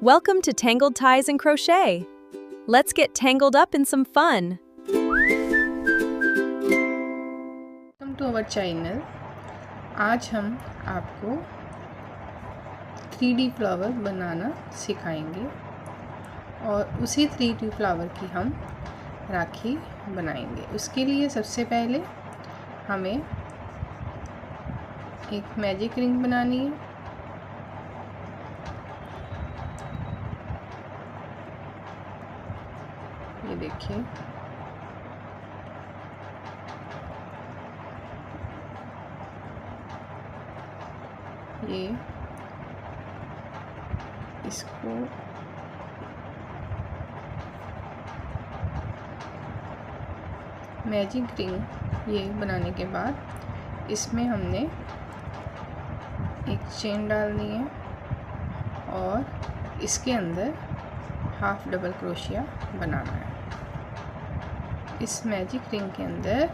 Welcome to Tangled Ties and Crochet. Let's get tangled up in some fun. Welcome to our channel. आज हम आपको 3D flower बनाना सिखाएंगे और उसी 3D flower की हम राखी बनाएंगे। उसके लिए सबसे पहले हमें एक मैजिक रिंग बनानी है। ये देखिए, ये इसको मैजिक रिंग ये बनाने के बाद इसमें हमने एक चेन डालनी है और इसके अंदर हाफ डबल क्रोशिया बनाना है। इस मैजिक रिंग के अंदर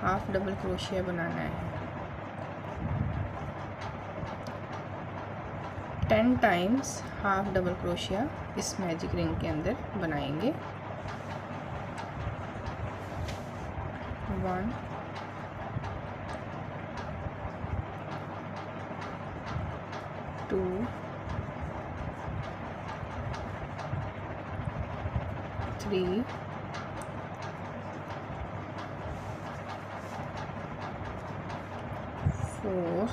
हाफ डबल क्रोशिया बनाना है। 10 टाइम्स हाफ डबल क्रोशिया इस मैजिक रिंग के अंदर बनाएंगे। 1 2 3 4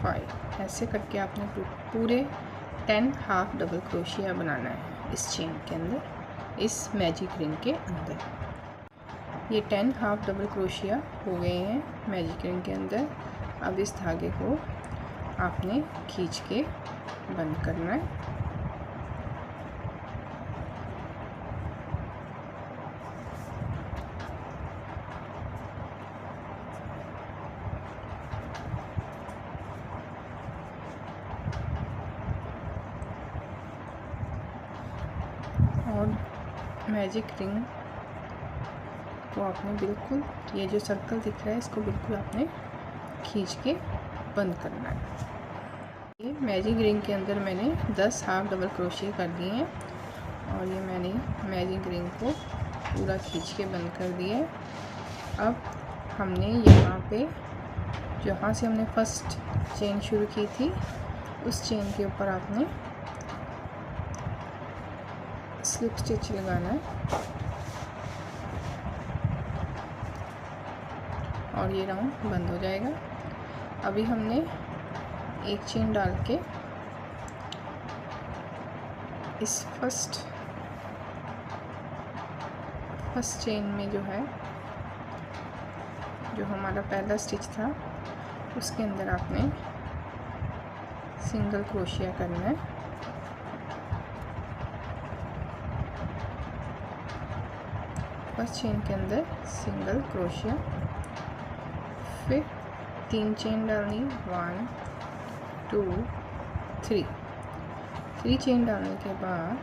5। ऐसे करके आपने पूरे 10 हाफ डबल क्रोशिया बनाना है इस चेन के अंदर, इस मैजिक रिंग के अंदर। ये 10 हाफ डबल क्रोशिया हो गए हैं मैजिक रिंग के अंदर। अब इस धागे को आपने खींच के बंद करना है। और मैजिक रिंग को आपने बिल्कुल, ये जो सर्कल दिख रहा है इसको बिल्कुल आपने खींच के बंद करना है। ये मैजिक रिंग के अंदर मैंने 10 हाफ डबल क्रोशिया कर दिए हैं और ये मैंने मैजिक रिंग को पूरा खींच के बंद कर दिया है। अब हमने यहाँ पे जहाँ से हमने फर्स्ट चेन शुरू की थी उस चेन के ऊपर आपने स्लिप स्टिच लगाना है और ये राउंड बंद हो जाएगा। अभी हमने एक चेन डाल के इस फर्स्ट चेन में जो है, जो हमारा पहला स्टिच था उसके अंदर आपने सिंगल क्रोशिया करना है। फर्स्ट चेन के अंदर सिंगल क्रोशिया, फिर 3 चेन डालनी, 1 2 3 चेन डालने के बाद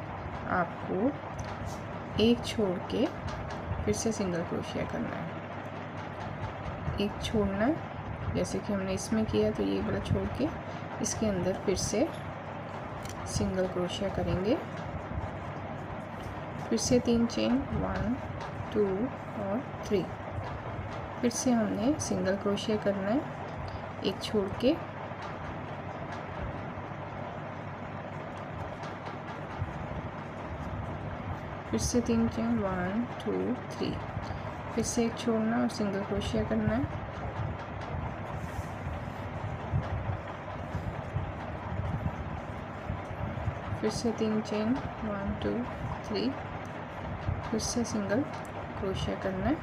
आपको एक छोड़ के फिर से सिंगल क्रोशिया करना है। एक छोड़ना है, जैसे कि हमने इसमें किया तो ये वाला छोड़ के इसके अंदर फिर से सिंगल क्रोशिया करेंगे। फिर से 3 चेन, 1 2 और 3। फिर से हमने सिंगल क्रोशिया करना है एक छोड़ के, फिर से 3 चेन, 1 2 3। फिर से एक छोड़ना और सिंगल क्रोशिया करना है। फिर से 3 चेन, 1 2 3। फिर से सिंगल क्रोशिया करना है।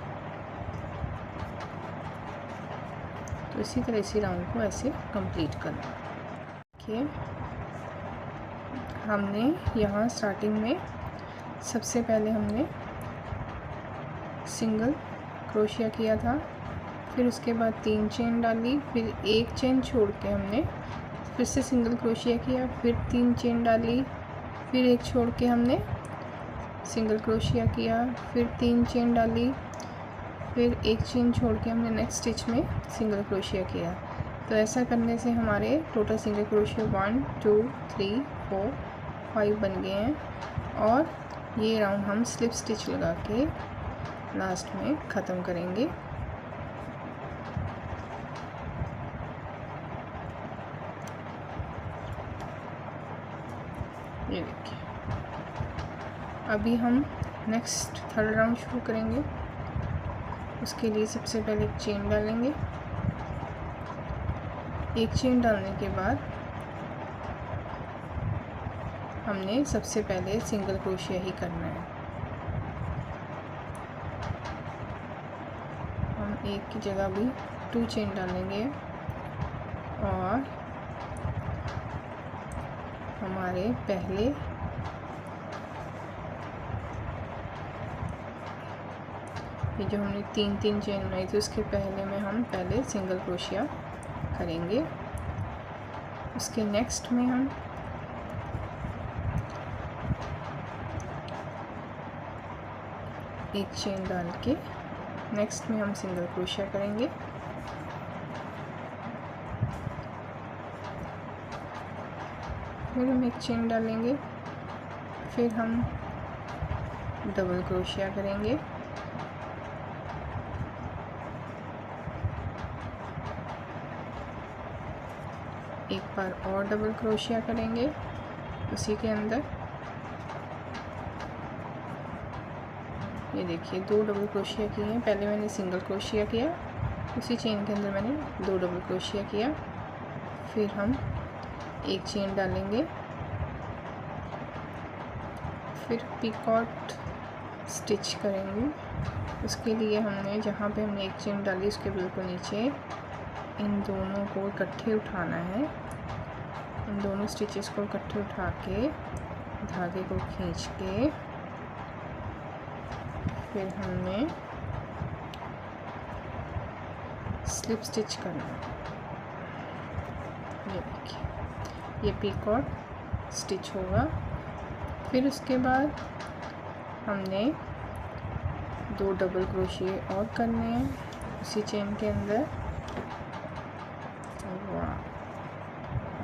तो इसी तरह इसी राउंड को ऐसे कंप्लीट करना है। देखिए, हमने यहाँ स्टार्टिंग में सबसे पहले हमने सिंगल क्रोशिया किया था, फिर उसके बाद 3 चेन डाली, फिर एक चेन छोड़ के हमने फिर से सिंगल क्रोशिया किया, फिर 3 चेन डाली, फिर एक छोड़ के हमने सिंगल क्रोशिया किया, फिर 3 चेन डाली, फिर एक चेन छोड़ के हमने नेक्स्ट स्टिच में सिंगल क्रोशिया किया। तो ऐसा करने से हमारे टोटल सिंगल क्रोशिया 1 2 3 4 5 बन गए हैं। और ये राउंड हम स्लिप स्टिच लगा के लास्ट में ख़त्म करेंगे। ये देखिए, अभी हम नेक्स्ट थर्ड राउंड शुरू करेंगे। उसके लिए सबसे पहले एक चेन डालेंगे। एक चेन डालने के बाद हमने सबसे पहले सिंगल क्रोशिया ही करना है। हम एक की जगह भी 2 चेन डालेंगे और हमारे पहले ये जो हमने 3 चेन बनाई थी उसके पहले में हम पहले सिंगल क्रोशिया करेंगे। उसके नेक्स्ट में हम एक चेन डाल के नेक्स्ट में हम सिंगल क्रोशिया करेंगे। फिर हम एक चेन डालेंगे, फिर हम डबल क्रोशिया करेंगे। एक बार और डबल क्रोशिया करेंगे उसी के अंदर। ये देखिए 2 डबल क्रोशिया किए हैं। पहले मैंने सिंगल क्रोशिया किया, उसी चेन के अंदर मैंने 2 डबल क्रोशिया किया। फिर हम एक चेन डालेंगे, फिर पिकॉट स्टिच करेंगे। उसके लिए हमने जहाँ पे हमने एक चेन डाली उसके बिल्कुल नीचे इन दोनों को इकट्ठे उठाना है। इन दोनों स्टिचेस को इकट्ठे उठा के धागे को खींच के फिर हमने स्लिप स्टिच करना है। ये देखिए, ये पिकॉट स्टिच होगा। फिर उसके बाद हमने 2 डबल क्रोशिए और करने हैं उसी चेन के अंदर।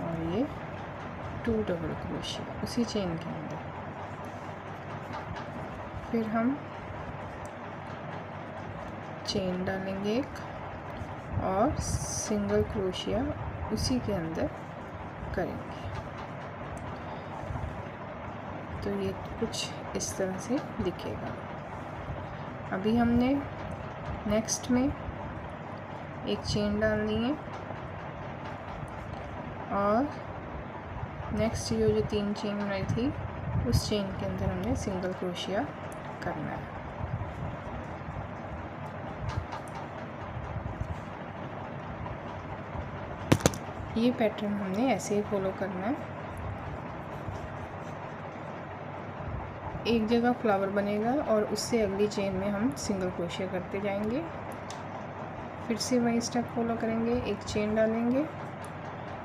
और ये 2 डबल क्रोशिए उसी चेन के अंदर। फिर हम चेन डालेंगे एक और सिंगल क्रोशिया उसी के अंदर करेंगे। तो ये कुछ इस तरह से दिखेगा। अभी हमने नेक्स्ट में एक चेन डालनी है और नेक्स्ट जो 3 चेन बनाई थी उस चेन के अंदर हमने सिंगल क्रोशिया करना है। ये पैटर्न हमने ऐसे ही फॉलो करना है। एक जगह फ्लावर बनेगा और उससे अगली चेन में हम सिंगल क्रोशिया करते जाएंगे। फिर से वही स्टेप फॉलो करेंगे, एक चेन डालेंगे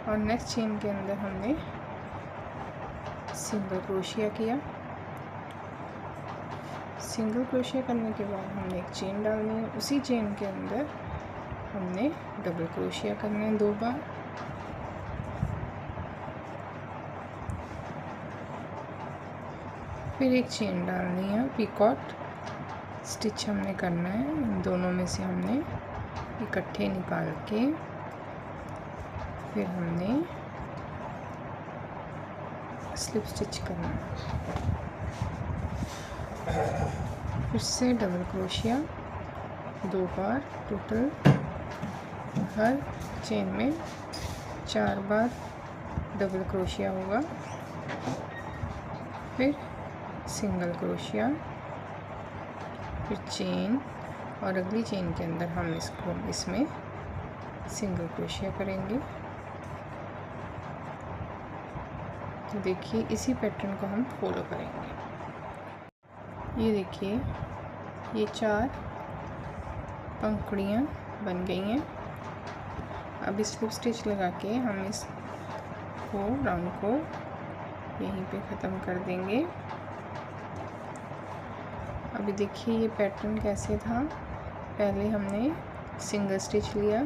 और नेक्स्ट चेन के अंदर हमने सिंगल क्रोशिया किया। सिंगल क्रोशिया करने के बाद हमने एक चेन डालनी है, उसी चेन के अंदर हमने डबल क्रोशिया करना है 2 बार। फिर एक चेन डालनी है, पिकॉट स्टिच हमने करना है। इन दोनों में से हमने इकट्ठे निकाल के फिर हमने स्लिप स्टिच करना है। फिर से डबल क्रोशिया 2 बार, टोटल हर चेन में 4 बार डबल क्रोशिया होगा। फिर सिंगल क्रोशिया, फिर चेन और अगली चेन के अंदर हम इसमें सिंगल क्रोशिया करेंगे। तो देखिए इसी पैटर्न को हम फॉलो करेंगे। ये देखिए, ये 4 पंखुड़ियाँ बन गई हैं। अब स्लिप स्टिच लगा के हम इसको राउंड को यहीं पे ख़त्म कर देंगे। अभी देखिए ये पैटर्न कैसे था। पहले हमने सिंगल स्टिच लिया,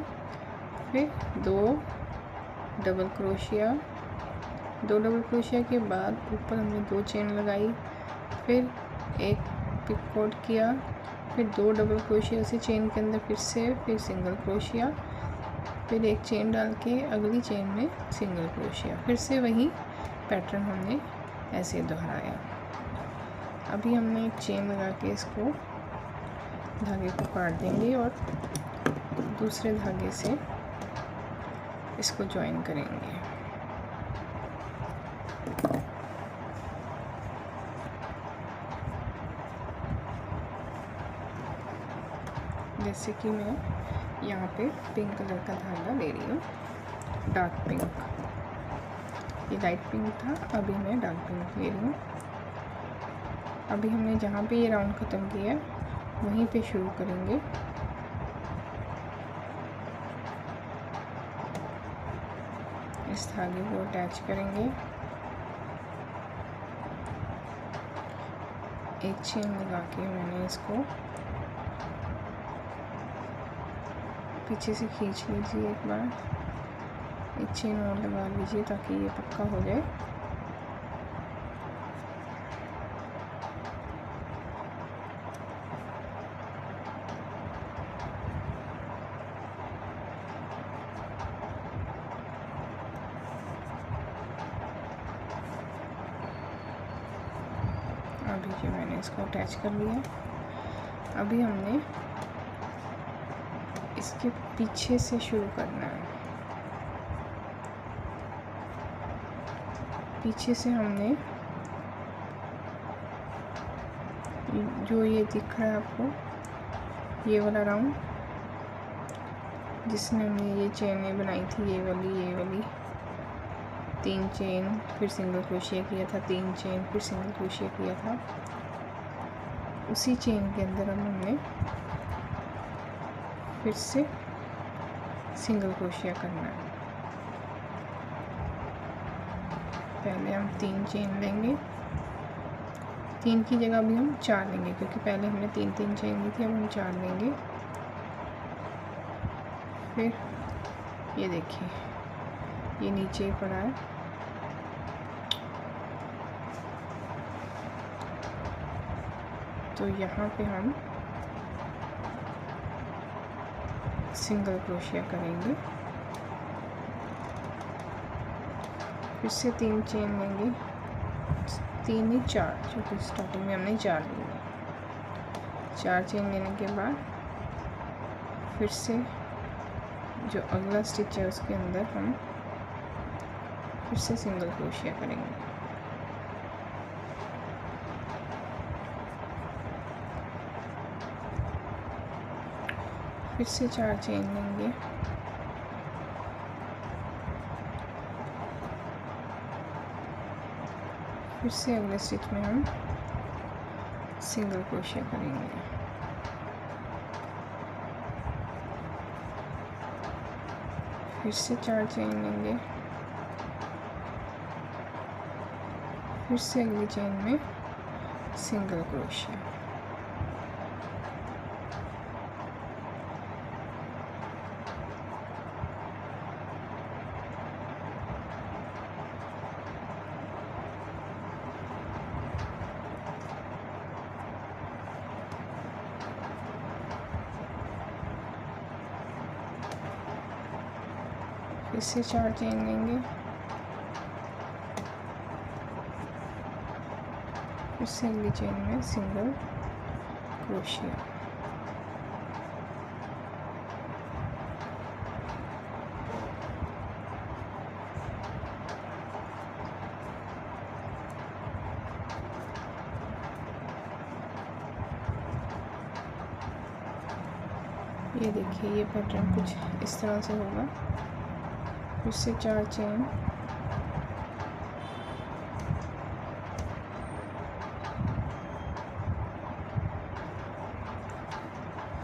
फिर 2 डबल क्रोशिया, 2 डबल क्रोशिया के बाद ऊपर हमने 2 चेन लगाई, फिर एक पिकॉट किया, फिर 2 डबल क्रोशिया उसी चेन के अंदर फिर सिंगल क्रोशिया, फिर एक चेन डाल के अगली चेन में सिंगल क्रोशिया, फिर से वही पैटर्न हमने ऐसे दोहराया। अभी हमने एक चेन लगा के इसको धागे को काट देंगे और दूसरे धागे से इसको ज्वाइन करेंगे। जैसे कि मैं यहाँ पे पिंक कलर का धागा ले रही हूँ, डार्क पिंक। ये लाइट पिंक था, अभी मैं डार्क पिंक ले रही हूँ। अभी हमने जहाँ पे ये राउंड ख़त्म किया वहीं पे शुरू करेंगे। इस धागे को अटैच करेंगे, एक चेन लगा के मैंने इसको पीछे से खींच लीजिए। एक बार एक चेन और लगा लीजिए ताकि ये पक्का हो जाए। अभी जो मैंने इसको अटैच कर लिया, अभी हमने इसके पीछे से शुरू करना है। पीछे से हमने जो ये दिख रहा है आपको, ये वाला राउंड जिसमें हमने ये चेनें बनाई थी, ये वाली 3 चेन फिर सिंगल क्रोशिया किया था, 3 चेन फिर सिंगल क्रोशिया किया था, उसी चेन के अंदर हमने फिर से सिंगल क्रोशिया करना है। पहले हम 3 चेन लेंगे, 3 की जगह भी हम 4 लेंगे क्योंकि पहले हमने 3 चेन ली थी, अब हम 4 लेंगे। फिर ये देखिए ये नीचे पड़ा है, तो यहाँ पे हम सिंगल क्रोशिया करेंगे, फिर से 3 चेन लेंगे, 3 नहीं 4, क्योंकि स्टार्टिंग में हमने 4 लिए। 4 चेन लेने के बाद फिर से जो अगला स्टिच है उसके अंदर हम फिर से सिंगल क्रोशिया करेंगे। फिर से 4 चेन लेंगे, फिर से अगले स्टिच में हम सिंगल क्रोशिया करेंगे। फिर से 4 चेन लेंगे, फिर से अगली चेन में सिंगल क्रोशिया। फिर से 4 चेन लेंगे, फिर से अगली चेन में सिंगल क्रोशिया। ये देखिए ये पैटर्न कुछ इस तरह से होगा। फिर से 4 चेन,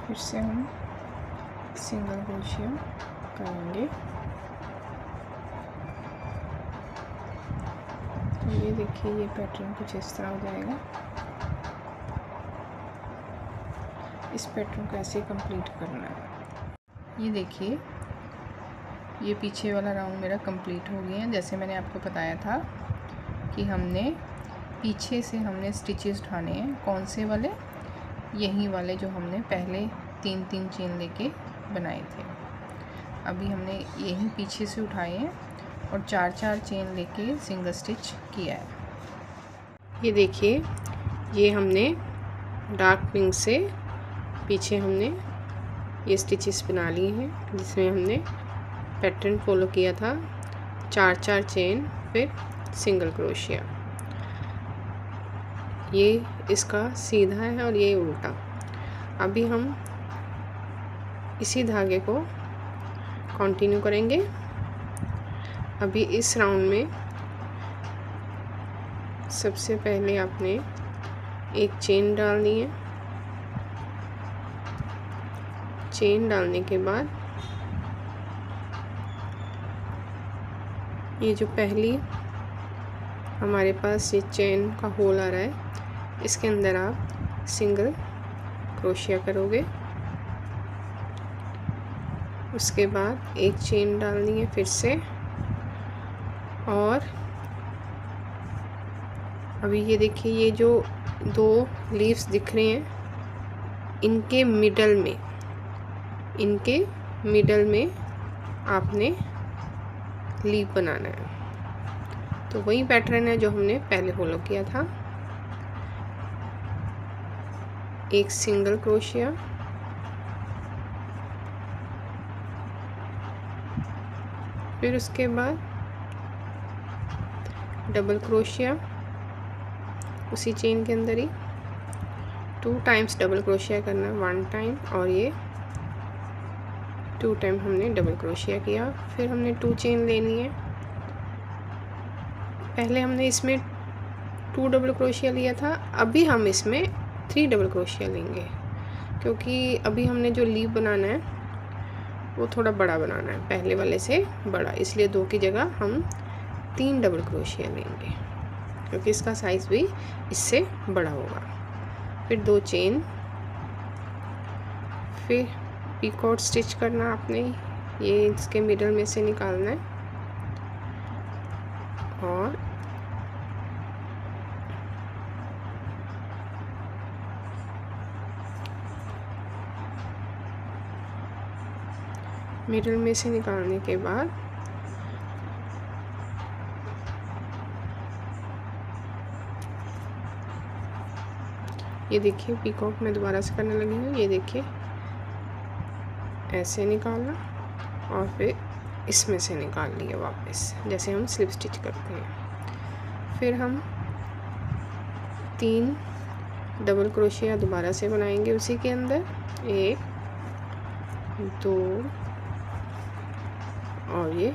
फिर से हम सिंगल क्रोशिया करेंगे। तो ये देखिए ये पैटर्न कुछ इस तरह हो जाएगा। इस पैटर्न को ऐसे कंप्लीट करना है। ये देखिए ये पीछे वाला राउंड मेरा कंप्लीट हो गया है। जैसे मैंने आपको बताया था कि हमने पीछे से हमने स्टिचेस उठाने हैं। कौन से वाले? यही वाले जो हमने पहले 3-3 चेन लेके बनाए थे। अभी हमने यही पीछे से उठाए हैं और 4-4 चेन लेके सिंगल स्टिच किया है। ये देखिए, ये हमने डार्क पिंक से पीछे हमने ये स्टिचेस बना लिए हैं, जिसमें हमने पैटर्न फॉलो किया था। 4-4 चेन फिर सिंगल क्रोशिया। ये इसका सीधा है और ये उल्टा। अभी हम इसी धागे को कंटिन्यू करेंगे। अभी इस राउंड में सबसे पहले आपने एक चेन डालनी है। चेन डालने के बाद ये जो पहली हमारे पास ये चेन का होल आ रहा है, इसके अंदर आप सिंगल क्रोशिया करोगे। उसके बाद एक चेन डालनी है फिर से, और अभी ये देखिए, ये जो 2 लीव्स दिख रहे हैं, इनके मिडल में आपने लीफ बनाना है। तो वही पैटर्न है जो हमने पहले फॉलो किया था। एक सिंगल क्रोशिया, फिर उसके बाद डबल क्रोशिया उसी चेन के अंदर ही 2 टाइम्स डबल क्रोशिया करना, 1 टाइम, और ये 2 टाइम हमने डबल क्रोशिया किया। फिर हमने 2 चेन लेनी है। पहले हमने इसमें 2 डबल क्रोशिया लिया था, अभी हम इसमें 3 डबल क्रोशिया लेंगे, क्योंकि अभी हमने जो लीफ बनाना है वो थोड़ा बड़ा बनाना है, पहले वाले से बड़ा, इसलिए 2 की जगह हम 3 डबल क्रोशिया लेंगे, क्योंकि इसका साइज़ भी इससे बड़ा होगा। फिर 2 चेन, फिर पीकॉट स्टिच करना आपने, ये इसके मिडल में से निकालना है, और मिडल में से निकालने के बाद ये देखिए, पीकॉक मैं दोबारा से करने लगी हूँ। ये देखिए, ऐसे निकालना और फिर इसमें से निकाल लिया वापस, जैसे हम स्लिप स्टिच करते हैं। फिर हम 3 डबल क्रोशिया दोबारा से बनाएंगे उसी के अंदर, 1 2 और ये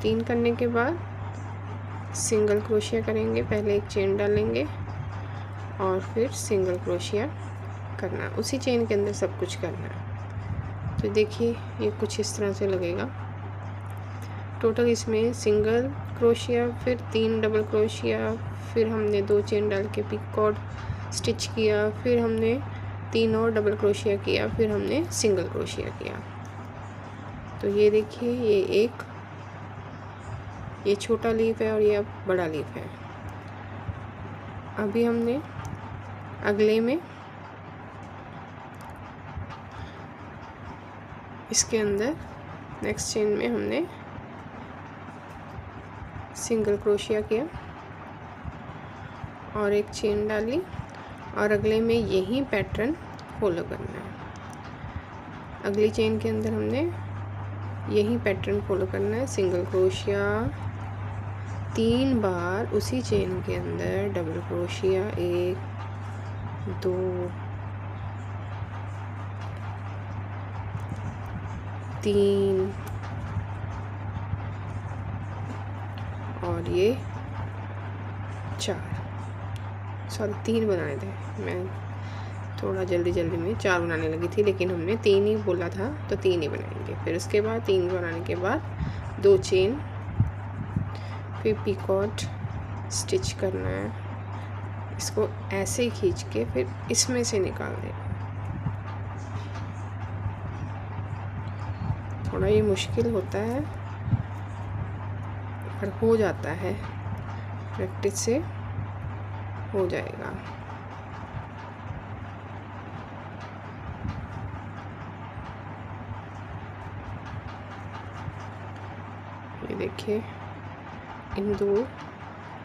3 करने के बाद सिंगल क्रोशिया करेंगे। पहले एक चेन डालेंगे और फिर सिंगल क्रोशिया करना, उसी चेन के अंदर सब कुछ करना है। तो देखिए, ये कुछ इस तरह से लगेगा। टोटल इसमें सिंगल क्रोशिया, फिर 3 डबल क्रोशिया, फिर हमने 2 चेन डाल के पिकॉट स्टिच किया, फिर हमने 3 और डबल क्रोशिया किया, फिर हमने सिंगल क्रोशिया किया। तो ये देखिए, ये छोटा लीफ है और ये अब बड़ा लीफ है। अभी हमने अगले में इसके अंदर नेक्स्ट चेन में हमने सिंगल क्रोशिया किया और एक चेन डाली, और अगले में यही पैटर्न फॉलो करना है। अगली चेन के अंदर हमने यही पैटर्न फॉलो करना है। सिंगल क्रोशिया 3 बार उसी चेन के अंदर, डबल क्रोशिया 1 2 3 और ये 4, सॉरी 3 बनाए थे, मैं थोड़ा जल्दी में 4 बनाने लगी थी, लेकिन हमने 3 ही बोला था तो 3 ही बनाएंगे। फिर उसके बाद 3 बनाने के बाद 2 चेन, फिर पिकॉट स्टिच करना है। इसको ऐसे ही खींच के फिर इसमें से निकाल देना। थोड़ा ये मुश्किल होता है पर हो जाता है, प्रैक्टिस से हो जाएगा। ये देखिए, इन 2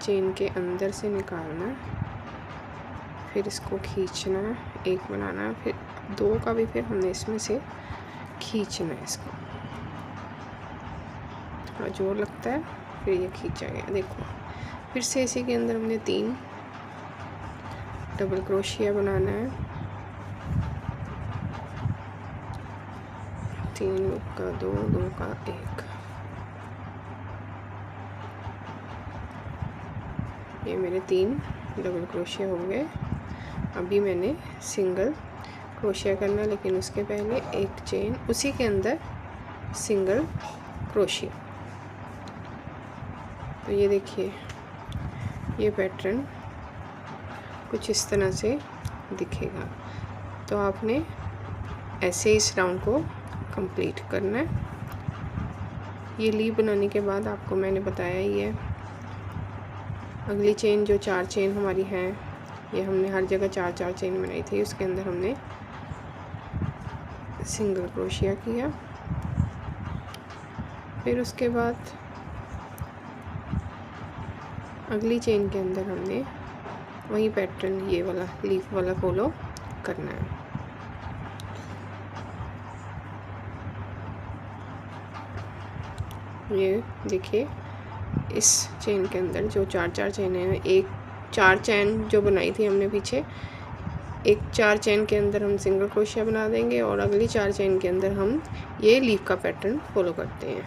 चेन के अंदर से निकालना, फिर इसको खींचना, एक बनाना, फिर 2 का भी फिर हमने इसमें से खींचना है। इसको थोड़ा जोर लगता है, फिर ये खींचा गया। देखो, फिर से इसी के अंदर हमने 3 डबल क्रोशिया बनाना है। 3 का 2, 2 का 1। ये मेरे 3 डबल क्रोशिया हो गए। अभी मैंने सिंगल क्रोशिया करना, लेकिन उसके पहले एक चेन, उसी के अंदर सिंगल क्रोशिया। तो ये देखिए, ये पैटर्न कुछ इस तरह से दिखेगा। तो आपने ऐसे इस राउंड को कंप्लीट करना है। ये लीफ बनाने के बाद आपको मैंने बताया ही है, अगली चेन जो 4 चेन हमारी हैं, ये हमने हर जगह 4-4 चेन बनाई थी, उसके अंदर हमने सिंगल क्रोशिया किया। फिर उसके बाद अगली चेन के अंदर हमने वही पैटर्न, ये वाला लीफ वाला फॉलो करना है। ये देखिए, इस चेन के अंदर जो 4-4 चेन है, एक 4 चेन जो बनाई थी हमने पीछे, एक 4 चेन के अंदर हम सिंगल क्रोशिया बना देंगे और अगली 4 चेन के अंदर हम ये लीफ का पैटर्न फॉलो करते हैं।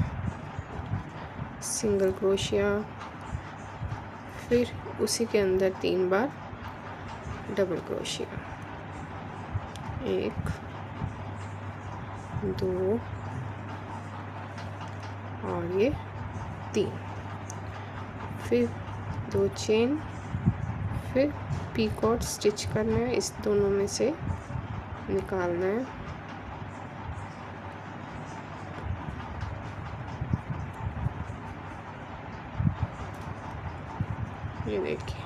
सिंगल क्रोशिया, फिर उसी के अंदर 3 बार डबल क्रोशिया, 1 2 और ये 3, फिर 2 चेन, फिर पीकॉट स्टिच करना है, इस दोनों में से निकालना है। ये देखिए,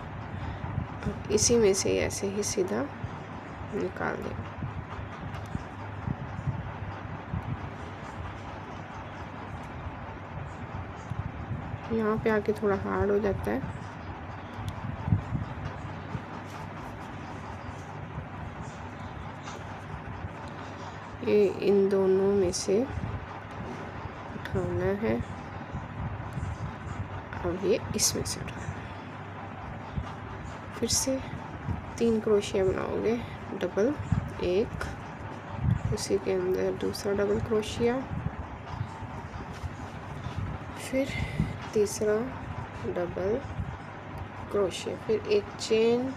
अब इसी में से ऐसे ही सीधा निकाल दें। यहाँ पे आके थोड़ा हार्ड हो जाता है। ये इन दोनों में से उठाना है, अब ये इसमें से उठाना है। फिर से 3 क्रोशिया बनाओगे, डबल, 1, उसी के अंदर दूसरा डबल क्रोशिया, फिर तीसरा डबल क्रोशिया, फिर एक चेन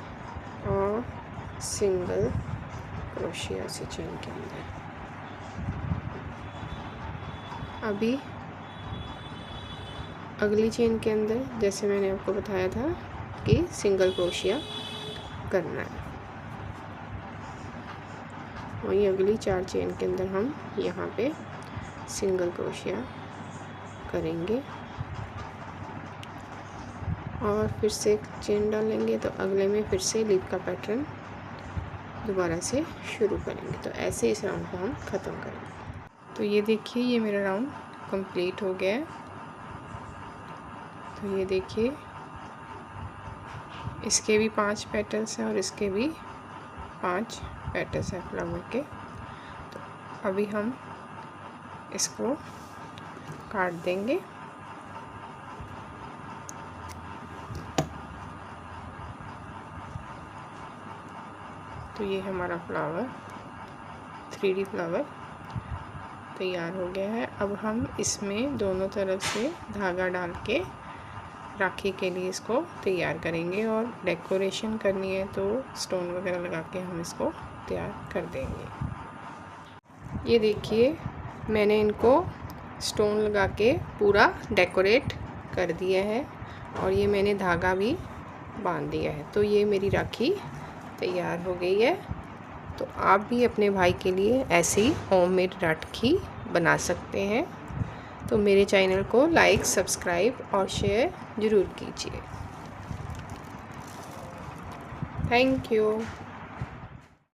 और सिंगल क्रोशिया इसी चेन के अंदर। अभी अगली चेन के अंदर जैसे मैंने आपको बताया था कि सिंगल क्रोशिया करना है, वही अगली 4 चेन के अंदर हम यहाँ पे सिंगल क्रोशिया करेंगे और फिर से एक चेन डालेंगे, तो अगले में फिर से लीफ का पैटर्न दोबारा से शुरू करेंगे। तो ऐसे इस राउंड को हम ख़त्म करेंगे। तो ये देखिए, ये मेरा राउंड कंप्लीट हो गया है। तो ये देखिए, इसके भी 5 पेटल्स हैं और इसके भी 5 पेटल्स हैं फ्लावर के। तो अभी हम इसको काट देंगे। तो ये हमारा फ्लावर 3D फ्लावर तैयार हो गया है। अब हम इसमें दोनों तरफ से धागा डाल के राखी के लिए इसको तैयार करेंगे और डेकोरेशन करनी है तो स्टोन वगैरह लगा के हम इसको तैयार कर देंगे। ये देखिए, मैंने इनको स्टोन लगा के पूरा डेकोरेट कर दिया है और ये मैंने धागा भी बांध दिया है। तो ये मेरी राखी तैयार हो गई है। तो आप भी अपने भाई के लिए ऐसे ही होममेड राखी बना सकते हैं। तो मेरे चैनल को लाइक, सब्सक्राइब और शेयर ज़रूर कीजिए। Thank you.